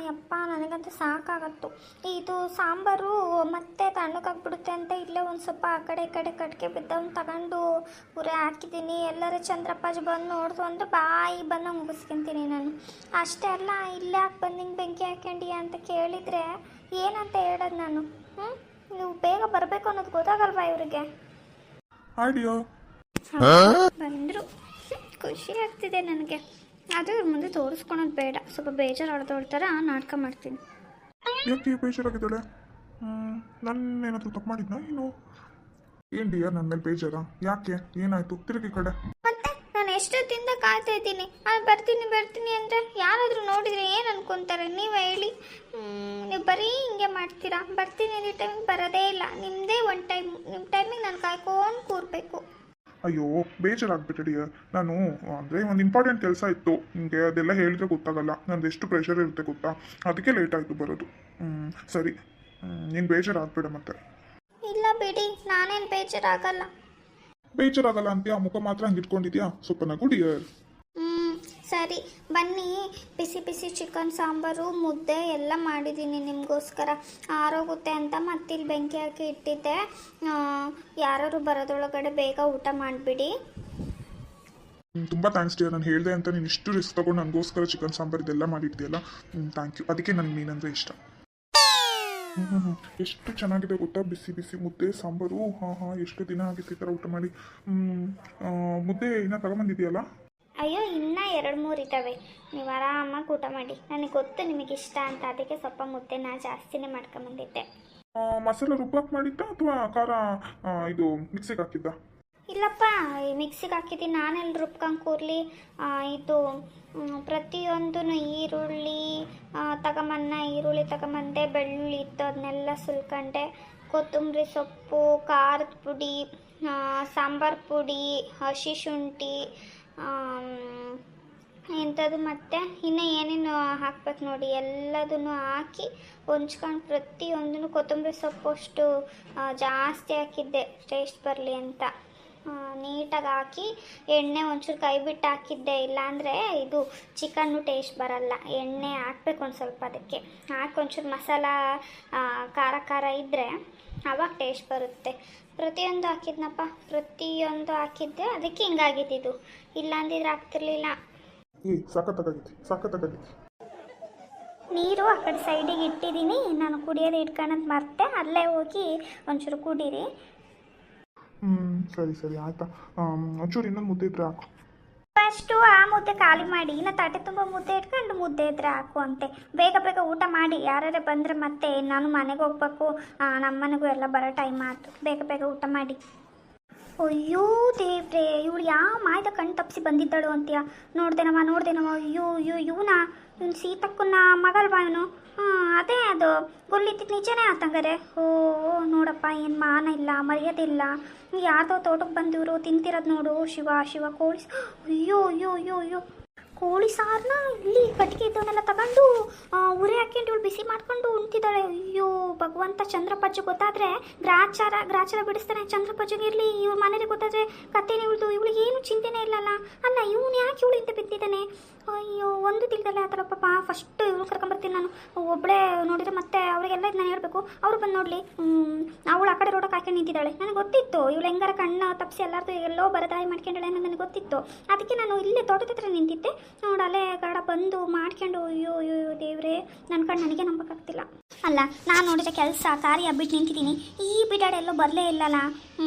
ಯಪ್ಪ ನನಗಂತೂ ಸಾಕಾಗತ್ತು. ಇದು ಸಾಂಬಾರು ಮತ್ತೆ ತಣ್ಣಗಾಗ್ಬಿಡುತ್ತೆ ಅಂತ ಇಲ್ಲೇ ಒಂದು ಸ್ವಲ್ಪ ಆ ಕಡೆ ಈ ಕಡೆ ಕಟ್ಗೆ ಬಿದ್ದವನ್ನ ತಗೊಂಡು ಉರಿ ಹಾಕಿದ್ದೀನಿ. ಎಲ್ಲರೂ ಚಂದ್ರಪ್ಪಾಜಿ ಬಂದು ನೋಡ್ದು ಅಂದರೆ ಬಾಯಿ ಬಂದು ಮುಗಿಸ್ಕೊಂತೀನಿ ನಾನು. ಅಷ್ಟೇ ಅಲ್ಲ, ಇಲ್ಲೇ ಯಾಕೆ ಬಂದಿಂಗೆ ಬೆಂಕಿ ಹಾಕ್ಯಂಡಿ ಅಂತ ಕೇಳಿದರೆ ಏನಂತ ಹೇಳೋದು ನಾನು? ನೀವು ಬೇಗ ಬರಬೇಕು ಅನ್ನೋದು ಗೊತ್ತಾಗಲ್ವಾ ಇವರಿಗೆ? ಬಂದರು, ಖುಷಿ ಆಗ್ತಿದೆ ನನಗೆ. ಆದರೆ ಇವ್ರ ಮುಂದೆ ತೋರಿಸ್ಕೊಳೋದು ಬೇಡ, ಸ್ವಲ್ಪ ಬೇಜಾರು ಆಡ್ದೋಳ್ತಾರ ನಾಟಕ ಮಾಡ್ತೀನಿ. ಯಾಕೆ ಬೇಜಾರಾಗಿದ್ದಾಳೆ? ನಾನೇನಾದರೂ ತಪ್ಪು ಮಾಡಿದ್ನಾ? ಏನು ಡಿಯರ್, ನನ್ನ ಮೇಲೆ ಬೇಜಾರಾ? ಯಾಕೆ, ಏನಾಯ್ತು? ತಿರುಗಿ ಕಡೆ. ಮತ್ತೆ ನಾನು ಎಷ್ಟೊತ್ತಿಂದ ಕಾಯ್ತಾ ಇದ್ದೀನಿ, ಬರ್ತೀನಿ ಅಂದರೆ ಯಾರಾದರೂ ನೋಡಿದರೆ ಏನು ಅನ್ಕೊಂತಾರೆ ನೀವೇ ಹೇಳಿ? ನೀವು ಬರೀ ಹಿಂಗೆ ಮಾಡ್ತೀರಾ. ಬರ್ತೀನಿ ಅಂದ ಟೈಮಿಗೆ ಬರೋದೇ ಇಲ್ಲ. ನಿಮ್ಮದೇ ಒಂದು ಟೈಮ್, ನಿಮ್ಮ ಟೈಮಿಗೆ ನಾನು ಕಾಯ್ಕೊಂಡು ಕೂರಬೇಕು. ಅಯ್ಯೋ, ಬೇಜಾರಾಗ್ಬಿಟ್ಟೆ ಡಿಯರ್. ನಾನು ಅಂದರೆ ಒಂದು ಇಂಪಾರ್ಟೆಂಟ್ ಕೆಲಸ ಇತ್ತು, ನಿಮಗೆ ಅದೆಲ್ಲ ಹೇಳಿದ್ರೆ ಗೊತ್ತಾಗಲ್ಲ. ನಂದು ಎಷ್ಟು ಪ್ರೆಷರ್ ಇರುತ್ತೆ ಗೊತ್ತಾ, ಅದಕ್ಕೆ ಲೇಟ್ ಆಯಿತು ಬರೋದು. ಸರಿ, ನೀನು ಬೇಜಾರಾಗಬೇಡ ಮತ್ತೆ. ಇಲ್ಲ ಬಿಡಿ, ನಾನೇನು ಬೇಜಾರಾಗಲ್ಲ. ಬೇಜಾರಾಗಲ್ಲ ಅಂತೀಯಾ? ಮುಖ ಮಾತ್ರ ಹಂಗೆ ಇಟ್ಕೊಂಡಿದ್ಯಾ? ಸ್ವಲ್ಪ ನಗು ಡಿಯರ್. ಸರಿ ಬನ್ನಿ, ಬಿಸಿ ಬಿಸಿ ಚಿಕನ್ ಸಾಂಬಾರು ಮುದ್ದೆ ಎಲ್ಲ ಮಾಡಿದ್ದೀನಿ ನಿಮಗೋಸ್ಕರ. ಆರೋಗುತ್ತೆ ಅಂತ ಮತ್ತಿಲ್ಲಿ ಬೆಂಕಿ ಹಾಕಿ ಇಟ್ಟಿದ್ದೆ. ಯಾರು ಬರೋದ್ರೊಳಗಡೆ ಬೇಗ ಊಟ ಮಾಡಿಬಿಡಿ. ತುಂಬ ಥ್ಯಾಂಕ್ಸ್ ಡಿಯರ್. ನಾನು ಹೇಳಿದೆ ಅಂತ ನೀನು ಇಷ್ಟು ರಿಸ್ಕ್ ತೊಗೊಂಡು ನನಗೋಸ್ಕರ ಚಿಕನ್ ಸಾಂಬಾರು ಇದೆಲ್ಲ ಮಾಡಿರ್ತೀಯಲ್ಲ, ಥ್ಯಾಂಕ್ ಯು. ಅದಕ್ಕೆ ನನಗೆ ಮೀನಂದರೆ ಇಷ್ಟ. ಎಷ್ಟು ಚೆನ್ನಾಗಿದೆ ಗೊತ್ತಾ, ಬಿಸಿ ಬಿಸಿ ಮುದ್ದೆ ಸಾಂಬಾರು. ಹಾಂ, ಎಷ್ಟು ದಿನ ಆಗಿತ್ತು ಈ ಥರ ಊಟ ಮಾಡಿ. ಮುದ್ದೆ ಇನ್ನೂ ತಗೊಂಬಂದಿದೆಯಲ್ಲ? ಅಯ್ಯೋ, ಇನ್ನೂ 2-3 ಇದ್ದಾವೆ. ನೀವು ಆರಾಮಾಗಿ ಊಟ ಮಾಡಿ. ನನಗೆ ಗೊತ್ತು ನಿಮಗಿಷ್ಟ ಅಂತ, ಅದಕ್ಕೆ ಸ್ವಲ್ಪ ಮುದ್ದೆನ ಜಾಸ್ತಿನೇ ಮಾಡ್ಕೊಂಬಂದಿದ್ದೆ. ಮಸಾಲೆ ರುಬ್ಬಾಕ್ ಮಾಡಿದ್ದ ಅಥವಾ ಖಾರ ಇದು ಮಿಕ್ಸಿಗೆ ಹಾಕಿದ್ದ? ಇಲ್ಲಪ್ಪ, ಮಿಕ್ಸಿಗೆ ಹಾಕಿದ್ದೀನಿ. ನಾನೆಲ್ಲಿ ರುಬ್ಕೊಂಡು ಕೂರ್ಲಿ. ಇದು ಪ್ರತಿಯೊಂದು ಈರುಳ್ಳಿ ತಗೊಂಬಂದೆ, ಬೆಳ್ಳುಳ್ಳಿ ಇತ್ತು ಅದನ್ನೆಲ್ಲ ಸುಲ್ಕೊಂಡೆ, ಕೊತ್ತಂಬರಿ ಸೊಪ್ಪು, ಖಾರದ ಪುಡಿ, ಸಾಂಬಾರು ಪುಡಿ, ಹಸಿ ಶುಂಠಿ, ಎಂಥದ್ದು ಮತ್ತು ಇನ್ನೂ ಏನೇನು ಹಾಕ್ಬೇಕು ನೋಡಿ ಎಲ್ಲದನ್ನು ಹಾಕಿ ಹೊಂಚ್ಕೊಂಡು ಪ್ರತಿಯೊಂದನ್ನು ಕೊತ್ತಂಬರಿ ಸೊಪ್ಪು ಅಷ್ಟು ಜಾಸ್ತಿ ಹಾಕಿದ್ದೆ ಟೇಸ್ಟ್ ಬರಲಿ ಅಂತ. ನೀಟಾಗಿ ಹಾಕಿ ಎಣ್ಣೆ ಒಂಚೂರು ಕೈ ಬಿಟ್ಟು ಹಾಕಿದ್ದೆ, ಇಲ್ಲಾಂದರೆ ಇದು ಚಿಕನ್ನು ಟೇಸ್ಟ್ ಬರಲ್ಲ. ಎಣ್ಣೆ ಹಾಕ್ಬೇಕು ಒಂದು ಸ್ವಲ್ಪ, ಅದಕ್ಕೆ ಹಾಕಿ ಒಂಚೂರು ಮಸಾಲ ಖಾರ ಇದ್ದರೆ ಆವಾಗ ಟೇಸ್ಟ್ ಬರುತ್ತೆ. ಪ್ರತಿಯೊಂದು ಹಾಕಿದ್ನಪ್ಪ, ಪ್ರತಿಯೊಂದು ಹಾಕಿದ್ದೆ, ಅದಕ್ಕೆ ಹಿಂಗಾಗಿದ್ದು. ಇಲ್ಲ ಅಂದಿದ್ರೆ ಆಗ್ತಿರ್ಲಿಲ್ಲ. ಸಾಕತ್ತಾಗೈತಿ. ನೀರು ಆ ಕಡೆ ಸೈಡಿಗೆ ಇಟ್ಟಿದ್ದೀನಿ, ನಾನು ಕುಡಿಯೋದು ಇಟ್ಕೊಳ್ಳೋದು ಮರ್ತೆ. ಅಲ್ಲೇ ಹೋಗಿ ಒಂಚೂರು ಕುಡೀರಿ. ಸರಿ ಆಯ್ತಾ. ಒಂಚೂರು ಇನ್ನೊಂದು ಮುದ್ದೆ ಇದ್ರೆ ಹಾಕು. ಫಸ್ಟು ಆ ಮುದ್ದೆ ಖಾಲಿ ಮಾಡಿ, ಇನ್ನು ತಟ್ಟೆ ತುಂಬ ಮುದ್ದೆ ಇಟ್ಕೊಂಡು ಮುದ್ದೆ ಇದ್ರೆ ಹಾಕು ಅಂತೆ. ಬೇಗ ಬೇಗ ಊಟ ಮಾಡಿ. ಯಾರ್ಯಾರೇ ಬಂದರೆ ಮತ್ತೆ ನಾನು ಮನೆಗೆ ಹೋಗ್ಬೇಕು, ನಮ್ಮ ಮನೆಗೂ ಎಲ್ಲ ಬರೋ ಟೈಮ್ ಆಯ್ತು. ಬೇಗ ಬೇಗ ಊಟ ಮಾಡಿ. ಅಯ್ಯೋ ದೇವ್ರೆ, ಇವಳು ಯಾವ ಮಾಯದ ಕಣ್ಣು ತಪ್ಪಿಸಿ ಬಂದಿದ್ದಾಳು ಅಂತೀಯ? ನೋಡ್ದೇನವ. ಅಯ್ಯೋ ಇವನ ಸೀತಕ್ಕನ ಮಗಲ್ವಾ ಇವನು? ಅದೇ ಅದು ಗೊಲ್ಲಿತ್ತಿದ್ದು ನಿಜನೇ ಆತಂಗಾರೆ. ನೋಡಪ್ಪ, ಏನು ಮಾನ ಇಲ್ಲ, ಮರ್ಯಾದಿಲ್ಲ. ಯಾರ್ದೋ ತೋಟಕ್ಕೆ ಬಂದಿವರು ತಿಂತಿರೋದು ನೋಡು. ಶಿವ ಕೋಳಿ. ಅಯ್ಯೋ ಕೋಳಿ ಸಾರನ್ನ ಇಲ್ಲಿ ಕಟ್ಟಿಗೆ ಇದ್ದವನ್ನೆಲ್ಲ ತಗೊಂಡು ಉರಿ ಹಾಕೊಂಡು ಇವಳು ಬಿಸಿ ಮಾಡ್ಕೊಂಡು ಉಣ್ತಿದ್ದಾಳೆ. ಅಯ್ಯೋ ಭಗವಂತ, ಚಂದ್ರಪ್ಪಜ್ಜು ಗೊತ್ತಾದರೆ ಗ್ರಾಚಾರ ಬಿಡಿಸ್ತಾನೆ. ಚಂದ್ರಪ್ಪಜ್ಜಿಗೆ ಇರಲಿ, ಇವ್ರ ಮನೇಲಿ ಗೊತ್ತಾದರೆ ಕತ್ತೇನೆ ಇವಳು. ಇವಳಿಗೆ ಏನು ಚಿಂತೆನೇ ಇಲ್ಲಲ್ಲ. ಅಲ್ಲ, ಇವನು ಯಾಕೆ ಇವಳು ಇಂತ ಬಿದ್ದಿದ್ದಾನೆ? ಅಯ್ಯೋ, ಒಂದು ತಿಳಿದಲ್ಲ ಆ ಥರ. ಪಾಪ ಫಸ್ಟು ಇವಳು ಕರ್ಕೊಂಬರ್ತೀನಿ ನಾನು. ಒಬ್ಬಳೇ ನೋಡಿದರೆ ಮತ್ತೆ ಅವರಿಗೆಲ್ಲ ಇದು ನಾನು ಹೇಳಬೇಕು. ಅವರು ಬಂದು ನೋಡಲಿ. ಅವಳು ಆ ಕಡೆ ರೋಡಕ್ಕೆ ಹಾಕೊಂಡು ನಿಂತಿದ್ದಾಳೆ. ನನಗೆ ಗೊತ್ತಿತ್ತು ಇವಳು ಹೆಂಗಾರ ಕಣ್ಣು ತಪ್ಪಿಸಿ ಎಲ್ಲರದು ಎಲ್ಲೋ ಬರದಾಯಿ ಮಾಡ್ಕೊಂಡಾಳೆ ಅನ್ನೋದು ನನಗೆ ಗೊತ್ತಿತ್ತು. ಅದಕ್ಕೆ ನಾನು ಇಲ್ಲೇ ತೋಟದ ಹತ್ರ ನಿಂತಿದ್ದೆ. ನೋಡಲ್ಲೇ ಗಾಡ ಬಂದು ಮಾಡ್ಕೊಂಡು ಅಯ್ಯೋ ದೇವ್ರೆ, ನನ್ನ ಕಣ್ಣು ನನಗೆ ನಂಬಕ್ಕಾಗ್ತಿಲ್ಲ. ಅಲ್ಲ, ನಾನು ನೋಡಿದ್ರೆ ಕೆಲಸ ಕಾರ್ಯ ಬಿಟ್ಟು ನಿಂತಿದ್ದೀನಿ, ಈ ಬಿಡಾಡೆ ಎಲ್ಲೋ ಬರಲೇ ಇಲ್ಲಲ್ಲ.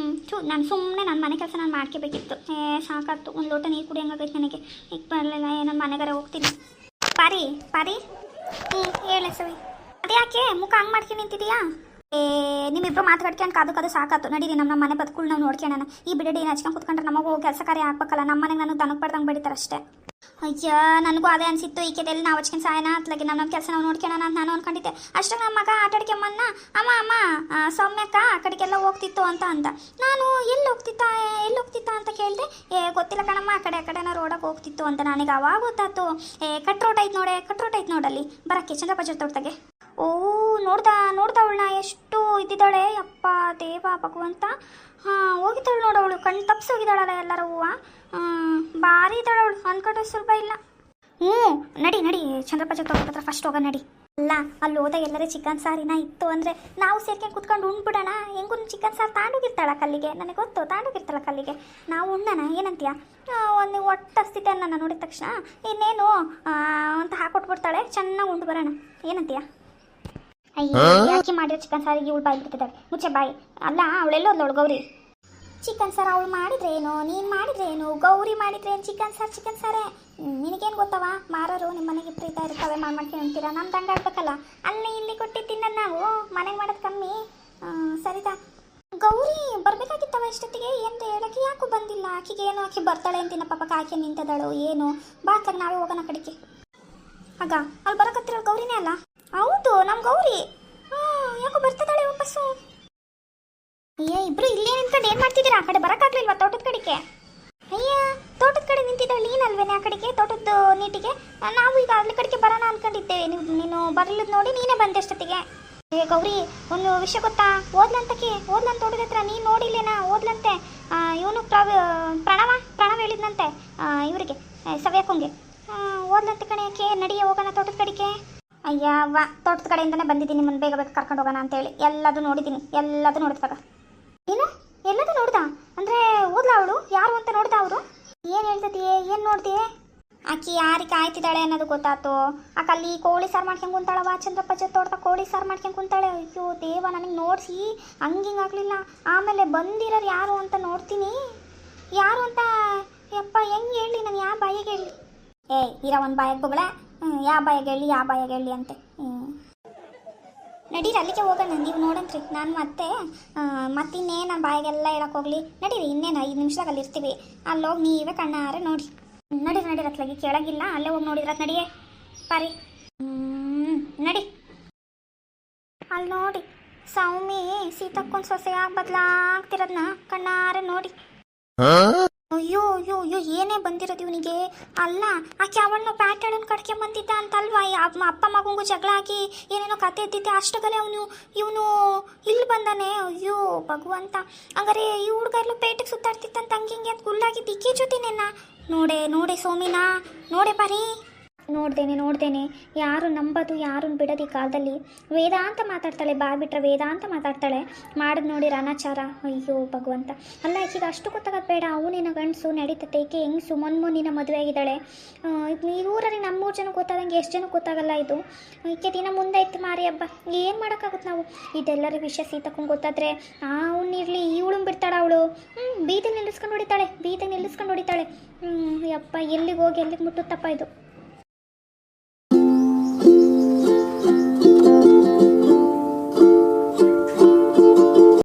ನಾನು ಸುಮ್ಮನೆ ನನ್ನ ಮನೆ ಕೆಲಸ ನಾನು ಮಾಡ್ಕೋಬೇಕಿತ್ತು. ಸಾಕಾಗ್ತು. ಒಂದು ಲೋಟ ನೀರು ಕುಡಿಯಂಗಾಗೈತೆ ನನಗೆ. ಈಗ ಬರಲಿಲ್ಲ, ನನ್ನ ಮನೆಗಾರ ಹೋಗ್ತೀನಿ. ಪಾರಿ ಹೇಳೆ ಸವಿ, ಅದ್ಯಾಕೆ ಮುಖ ಹಂಗೆ ಮಾಡ್ಕೊಂಡು ನಿಂತಿದೀಯಾ? ನಿಮ್ಮಿಬ್ಬರು ಮಾತಾಡ್ಕೊಂಡು ಕಾದು ಸಾಕಾತು. ನಡೀರಿ, ನಮ್ಮ ಮನೆ ಬದುಕುಳು ನಾವು ನೋಡ್ಕೊಳ್ಳೋಣ. ಈ ಬಿಡಡಿ ಏನು ಹಚ್ಕೊಂಡು ಕುತ್ಕೊಂಡ್ರೆ ನಮಗೂ ಕೆಲಸ ಕಾರ್ಯ ಹಾಕ್ಬೇಕಲ್ಲ. ನಮ್ಮ ಮನೆಗೆ ನನಗೆ ದನಕ್ಕೆ ಬಡ್ದಂಗೆ ಬೆಳಿತಾರೆ ಅಷ್ಟೇ. ಅಯ್ಯ, ನನಗೂ ಅದೇ ಅನಿಸಿತ್ತು. ಈ ಕೆದಲ್ಲಿ ನಾವು ಹಚ್ಕೊಂಡು ಸಾಯನ ಅತ್ಲಾಗೆ ನಮ್ಮ ಕೆಲಸ ನಾವು ನೋಡ್ಕೊಳ್ಳೋಣ ಅಂತ ನಾನು ಅಂದ್ಕೊಂಡಿದ್ದೆ. ಅಷ್ಟಾಗ ನಮ್ಮ ಮಗ ಆಟಾಡ್ಕೊಂಬನ್ನ ಅಮ್ಮ ಸೌಮ್ಯಕ್ಕ ಆ ಕಡೆಗೆಲ್ಲ ಹೋಗ್ತಿತ್ತು ಅಂತ ಅಂದ. ನಾನು ಎಲ್ಲಿ ಹೋಗ್ತಿತ್ತ ಅಂತ ಕೇಳಿದೆ. ಗೊತ್ತಿಲ್ಲ ಕಣಮ್ಮ, ಆ ಕಡೆನೋ ರೋಡಕ್ಕೆ ಹೋಗ್ತಿತ್ತು ಅಂತ. ನನಗೆ ಅವಾಗ ಗೊತ್ತಾಯ್ತು. ಕಟ್ರೋಟ್ ಐತೆ ನೋಡಲ್ಲಿ ಬರೋಕ್ಕೆ ಚಂದ್ರಪ್ಪಜ್ಜ ತೋಟದಾಗೆ. ಓ, ನೋಡ್ದ ಅವಳನ್ನ ಎಷ್ಟು ಇದ್ದಿದ್ದಾಳೆ. ಅಪ್ಪ ದೇವ ಭಗವಂತ. ಹೋಗಿದ್ದಾಳು ನೋಡವಳು, ಕಣ್ಣು ತಪ್ಪಿಸಿ ಹೋಗಿದ್ದಾಳಲ್ಲ ಎಲ್ಲರೂ. ಭಾರಿ ಇದ್ದಾಳೆ ಅವಳು, ಅಂದ್ಕೊಂಡ್ರೆ ಸ್ವಲ್ಪ ಇಲ್ಲ. ನಡಿ ಚಂದ್ರಪ್ಪಜ್ಜ ತೋಟದ ಹತ್ರ ಫಸ್ಟ್ ಹೋಗ ನಡಿ. ಅಲ್ಲ ಅಲ್ಲಿ ಹೋದಾಗ ಎಲ್ಲರೂ ಚಿಕನ್ ಸಾರಿನ ಇತ್ತು ಅಂದರೆ ನಾವು ಸೇರ್ಕೊಂಡು ಕುತ್ಕೊಂಡು ಉಣ್ಬಿಡೋಣ. ಹೆಂಗೂ ಚಿಕನ್ ಸಾರು ತಾಂಡೋಗಿರ್ತಾಳ ಕಲ್ಲಿಗೆ, ನನಗೆ ಗೊತ್ತು ತಾಂಡೋಗಿರ್ತಾಳ ಕಲ್ಲಿಗೆ, ನಾವು ಉಣ್ಣೋಣ ಏನಂತೀಯ? ಒಂದು ಒಟ್ಟಸ್ತಿತೆ ನನ್ನ ನೋಡಿದ ತಕ್ಷಣ ಇನ್ನೇನು ಅಂತ ಹಾಕೊಟ್ಬಿಡ್ತಾಳೆ, ಚೆನ್ನಾಗಿ ಉಂಡು ಬರೋಣ ಏನಂತೀಯ? ಅಯ್ಯೋ ಯಾಕೆ ಮಾಡಿರೋ ಚಿಕನ್ ಸಾರಿಗೆ ಇವಳು ಬಾಯಿ ಬಿಡ್ತಿದ್ದಾಳೆ, ಮುಚ್ಚೆ ಬಾಯಿ. ಅಲ್ಲ ಅವಳೆಲ್ಲೋ ಅಲ್ಲೋಳು ಗೌರಿ. ಚಿಕನ್ ಸಾರು ಅವಳು ಮಾಡಿದ್ರೆ ಏನು, ನೀನು ಮಾಡಿದ್ರೆ ಏನು, ಗೌರಿ ಮಾಡಿದ್ರೆ ಏನು? ಚಿಕನ್ ಸಾರೇ. ನಿನಗೇನು ಗೊತ್ತವ, ಮಾರೋರು ನಿಮ್ಮ ಮನೆಗೆ ಪ್ರೀತ ಇರ್ತವೆ ಮಾಡ್ಕೊಂಡು ಅಂತೀರಾ, ನಮ್ಮ ದಂಡ ಆಡ್ಬೇಕಲ್ಲ, ಅಲ್ಲಿ ಇಲ್ಲಿ ಕೊಟ್ಟು ತಿನ್ನೋದು ನಾವು, ಮನೆಗೆ ಮಾಡೋದು ಕಮ್ಮಿ. ಸರಿತಾ ಗೌರಿ ಬರಬೇಕಾಗಿತ್ತವ ಇಷ್ಟೊತ್ತಿಗೆ, ಏನು ಹೇಳಕ್ಕೆ ಯಾಕೂ ಬಂದಿಲ್ಲ? ಆಕೆಗೆ ಏನು, ಆಕೆ ಬರ್ತಾಳೆ ಅಂತಿನ ಪಾಪಕ್ಕೆ ಆಕೆ ನಿಂತದಳು ಏನು? ಬಾಕಾಗ ನಾವೇ ಹೋಗೋಣ ಕಡೆಗೆ. ಆಗ ಅಲ್ಲಿ ಬರೋಕತ್ತಿರೋ ಗೌರಿನೇ ಅಲ್ಲ? ಹೌದು ನಮ್ಮ ಗೌರಿ. ಯಾಕೋ ಬರ್ತದಾಳೆ ವಾಪಸ್ಸು. ಇಬ್ರು ಇಲ್ಲೇ ನಿಂತ್ಕೊಂಡು ಏನು ಮಾಡ್ತಿದ್ದೀರಾ? ಆ ಕಡೆ ಬರೋಕ್ಕಾಗ್ಲಿಲ್ವಾ ತೋಟದ ಕಡೆಗೆ? ಅಯ್ಯ ತೋಟದ ಕಡೆ ನಿಂತಿದ್ದಾಳೆ ನೀನಲ್ವೇನೆ ಆ ಕಡೆಗೆ, ತೋಟದ ನೀಟಿಗೆ. ನಾವು ಈಗ ಅಲ್ಲಿ ಕಡೆಗೆ ಬರೋಣ ಅನ್ಕೊಂಡಿದ್ದೇವೆ, ನೀನು ಬರಲಿದ್ದು ನೋಡಿ ನೀನೇ ಬಂದೆ ಅಷ್ಟೊತ್ತಿಗೆ. ಗೌರಿ ಒಂದು ವಿಷಯ ಗೊತ್ತಾ? ಓದ್ಲಂತಕ್ಕೆ ಓದ್ಲಂತ ತೋಟದ ಹತ್ರ, ನೀನು ನೋಡಿಲ್ಲೇನಾ? ಓದ್ಲಂತೆ ಇವನು ಪ್ರಣವ ಹೇಳಿದ್ನಂತೆ ಇವರಿಗೆ ಸವ್ಯಕ್ಕಂಗೆ. ಓದ್ಲಂತ ಕಣೆಯಕ್ಕೆ, ನಡಿಯೇ ಹೋಗೋಣ ತೋಟದ ಕಡೆಗೆ. ಅಯ್ಯವ್ವ ತೋಟದ ಕಡೆಯಿಂದನೇ ಬಂದಿದ್ದೀನಿ, ನಿಮ್ಮನ್ನು ಬೇಗ ಕರ್ಕೊಂಡು ಹೋಗೋಣ ಅಂತೇಳಿ. ಎಲ್ಲದೂ ನೋಡಿದ್ದೀನಿ, ಎಲ್ಲದೂ ನೋಡಿದಾಗ. ಏನು ಎಲ್ಲದೂ ನೋಡ್ದ ಅಂದರೆ ಓದ್ಲ ಅವಳು ಯಾರು ಅಂತ ನೋಡ್ದ ಅವರು? ಏನು ಹೇಳ್ತಿದ್ದೀಯೇ, ಏನು ನೋಡ್ತೀಯೇ? ಆಕಿ ಯಾರಿಗೆ ಕಾಯ್ತಿದ್ದಾಳೆ ಅನ್ನೋದು ಗೊತ್ತಾಯ್ತು. ಆಕಲ್ಲಿ ಕೋಳಿ ಸಾರು ಮಾಡ್ಕೊಂಡು ಕುಂತಾಳವ, ಚಂದ್ರಪ್ಪ ತೋಟದ ಕೋಳಿ ಸಾರು ಮಾಡ್ಕೊಂಡು ಕುಂತಾಳೆ. ಅಯ್ಯೋ ದೇವ, ನನಗೆ ನೋಡಿಸಿ ಹಂಗಿಂಗಾಗಲಿಲ್ಲ. ಆಮೇಲೆ ಬಂದಿರೋರು ಯಾರು ಅಂತ ನೋಡ್ತೀನಿ, ಯಾರು ಅಂತ ಯಪ್ಪ ಹೆಂಗೆ ಹೇಳಿ ನಾನು, ಯಾವ ಬಾಯಿಗೆ ಹೇಳಿ? ಇರೋ ಒಂದು ಬಾಯಿಗೆ ಬೊಗಳ, ಯಾವ ಬಾಯಿಗೆ ಹೇಳಿ ಅಂತೆ. ನಡೀರಿ ಅಲ್ಲಿಗೆ ಹೋಗೋಣ, ನೀವು ನೋಡಂತ್ರಿ. ನಾನು ಮತ್ತಿನ್ನೇನು ನಾನು ಬಾಯಿಗೆಲ್ಲ ಹೇಳಕ್ಕೆ ಹೋಗ್ಲಿ. ನಡೀರಿ, ಇನ್ನೇನು 5 ನಿಮಿಷದಾಗ ಅಲ್ಲಿ ಇರ್ತೀವಿ. ಅಲ್ಲೋಗಿ ನೀವೇ ಕಣ್ಣಾರೆ ನೋಡಿ. ನಡೀರತ್ಲಾಗಿ ಕೇಳಾಗಿಲ್ಲ, ಅಲ್ಲೇ ಹೋಗಿ ನೋಡಿದ್ರತ್ ನಡಿಯೇ ಪಾರಿ. ನಡಿ. ಅಲ್ಲಿ ನೋಡಿ ಸೌಮಿ ಸೀತಕ್ಕೊಂದು ಸೊಸೆಯಾಗಿ ಬದಲಾಗ್ತಿರೋದನ್ನ ಕಣ್ಣಾರೆ ನೋಡಿ. ಅಯ್ಯೋ ಅಯ್ಯೋ ಅಯ್ಯೋ ಏನೇ ಬಂದಿರೋದು ಇವನಿಗೆ. ಅಲ್ಲ ಆಕೆ ಅವಳನ್ನ ಪ್ಯಾಟರ್ನ್ ಕಟ್ಕೆ ಬಂದಿದ್ದ ಅಂತಲ್ವಾ, ಅಪ್ಪ ಮಗಂಗೂ ಜಗಳ ಆಗಿ ಏನೇನೋ ಕತೆ ಇದ್ದಿದ್ದೆ, ಅಷ್ಟಗಲೆ ಇವನು ಇಲ್ಲಿ ಬಂದಾನೆ. ಅಯ್ಯೋ ಭಗವಂತ, ಹಂಗಾರೆ ಈ ಹುಡುಗ ಎಲ್ಲೋ ಪೇಟೆಗೆ ಸುತ್ತಾಡ್ತಿತ್ತಂತ ಹಂಗಿಂಗೆ ಅಂತ ಗುಲ್ಲಾಗಿ ದಿಕ್ಕಿ ಜೊತೆನೇನ. ನೋಡೆ ಸೋಮಿನಾ, ನೋಡೆ ಪಾರಿ. ನೋಡ್ದೇನೆ ಯಾರು ನಂಬೋದು ಯಾರನ್ನು ಬಿಡೋದು ಈ ಕಾಲದಲ್ಲಿ. ವೇದಾಂತ ಮಾತಾಡ್ತಾಳೆ, ಬಿಟ್ರೆ ವೇದಾಂತ ಮಾತಾಡ್ತಾಳೆ, ಮಾಡಿದ್ ನೋಡಿ ಅನಾಚಾರ. ಅಯ್ಯೋ ಭಗವಂತ. ಅಲ್ಲ ಈಗೀಗ ಅಷ್ಟು ಗೊತ್ತಾಗೋದು ಬೇಡ, ಅವನಿನ ಗಂಡಸು ನಡೀತತೆ, ಈಕೆ ಹೆಂಗಸು ಮೊನ್ನಿನ ಮದುವೆ ಆಗಿದ್ದಾಳೆ. ಈ ಊರಲ್ಲಿ ನಮ್ಮೂರು ಜನ ಗೊತ್ತಾದಂಗೆ ಎಷ್ಟು ಜನಕ್ಕೆ ಗೊತ್ತಾಗಲ್ಲ ಇದು. ಈಕೆ ದಿನ ಮುಂದೆ ಇತ್ತು ಮಾರಿ ಹಬ್ಬ, ಏನು ಮಾಡೋಕ್ಕಾಗುತ್ತೆ ನಾವು? ಇದೆಲ್ಲರ ವಿಷಯ ಸೀತಕ್ಕಂಗೆ ಗೊತ್ತಾದರೆ ಅವನಿರಲಿ ಇವಳು ಬಿಡ್ತಾಳ ಅವಳು. ಬೀದಿಗೆ ನಿಲ್ಲಿಸ್ಕೊಂಡು ಹೊಡಿತಾಳೆ. ಯಪ್ಪ ಎಲ್ಲಿಗೆ ಹೋಗಿ ಎಲ್ಲಿಗೆ ಮುಟ್ಟುತ್ತಪ್ಪ ಇದು.